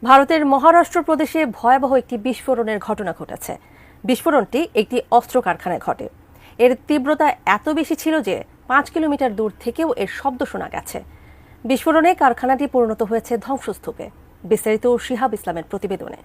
ভারতের মহারাষ্ট্র প্রদেশে ভয়াবহ একটি বিস্ফোরণের ঘটনা ঘটেছে। বিস্ফোরণটি একটি অস্ত্র কারখানায় ঘটে। এর তীব্রতা এত বেশি ছিল যে 5 কিলোমিটার দূর থেকেও এর শব্দ শোনা গেছে। বিস্ফোরণে কারখানাটি পরিণত হয়েছে ধ্বংসস্তূপে। বিস্তারিত শিহাব ইসলামের প্রতিবেদনে।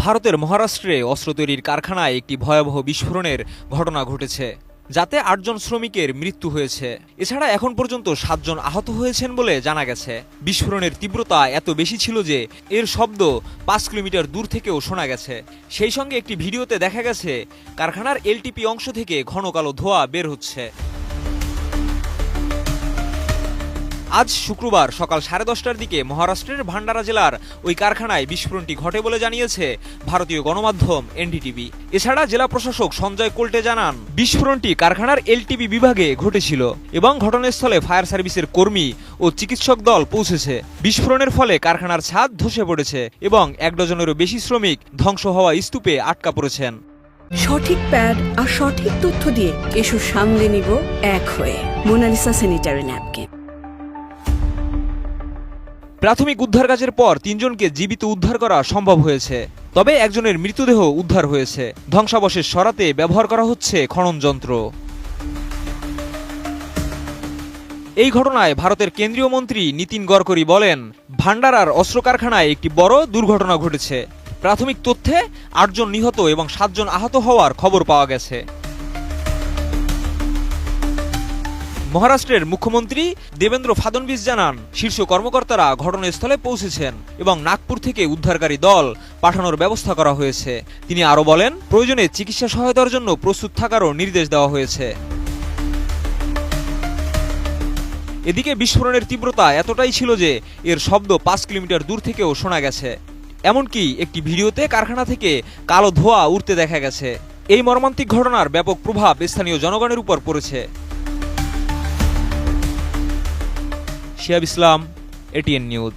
ভারতের মহারাষ্ট্রে অস্ত্র তৈরির কারখানায় একটি ভয়াবহ বিস্ফোরণের ঘটনা ঘটেছে, যাতে 8 জন শ্রমিকের মৃত্যু হয়েছে। এছাড়া এখন পর্যন্ত 7 জন আহত হয়েছেন বলে জানা গেছে। বিস্ফোরণের তীব্রতা এত বেশি ছিল যে এর শব্দ 5 কিলোমিটার দূর থেকেও শোনা গেছে। সেই সঙ্গে একটি ভিডিওতে দেখা গেছে কারখানার এলটিপি অংশ থেকে ঘন কালো ধোঁয়া বের হচ্ছে। আজ শুক্রবার সকাল 10:30টার দিকে মহারাষ্ট্রের ভান্ডারা জেলার ওই কারখানায় বিস্ফোরণটি ঘটে বলে জানিয়েছে ভারতীয় গণমাধ্যম এনডিটিভি। এছাড়া জেলা প্রশাসক সঞ্জয় কোল্টে জানান, বিস্ফোরণটি কারখানার এলটিপি বিভাগে ঘটেছিল এবং ঘটনাস্থলে ফায়ার সার্ভিসের কর্মী ও চিকিৎসক দল পৌঁছেছে। বিস্ফোরণের ফলে কারখানার ছাদ ধসে পড়েছে এবং 1 ডজনেরও বেশি শ্রমিক ধ্বংস হওয়া স্তূপে আটকা পড়েছেন। সঠিক প্যাড আর সঠিক তথ্য দিয়ে এসব সামলে নিব এক হয়ে। Monalisa sanitary napkin. প্রাথমিক উদ্ধার কাজের পর 3 জনকে জীবিত উদ্ধার করা সম্ভব হয়েছে, তবে একজনের মৃতদেহ উদ্ধার হয়েছে। ধ্বংসাবশেষ সরাতে ব্যবহার করা হচ্ছে খনন যন্ত্র। এই ঘটনায় ভারতের কেন্দ্রীয় মন্ত্রী নীতিন গডকরি বলেন, ভান্ডারার অস্ত্র কারখানায় একটি বড় দুর্ঘটনা ঘটেছে। প্রাথমিক তথ্যে 8 জন নিহত এবং 7 জন আহত হওয়ার খবর পাওয়া গেছে। মহারাষ্ট্রের মুখ্যমন্ত্রী দেবেন্দ্র ফাডনবিস জানান, শীর্ষ কর্মকর্তারা ঘটনাস্থলে পৌঁছেছেন এবং নাগপুর থেকে উদ্ধারকারী দল পাঠানোর ব্যবস্থা করা হয়েছে। তিনি আরও বলেন, প্রয়োজনে চিকিৎসা সহায়তার জন্য প্রস্তুত থাকারও নির্দেশ দেওয়া হয়েছে। এদিকে বিস্ফোরণের তীব্রতা এতটাই ছিল যে এর শব্দ 5 কিলোমিটার দূর থেকেও শোনা গেছে। এমনকি একটি ভিডিওতে কারখানা থেকে কালো ধোঁয়া উঠতে দেখা গেছে। এই মর্মান্তিক ঘটনার ব্যাপক প্রভাব স্থানীয় জনগণের উপর পড়েছে। শিহাব ইসলাম, এটিএন নিউজ।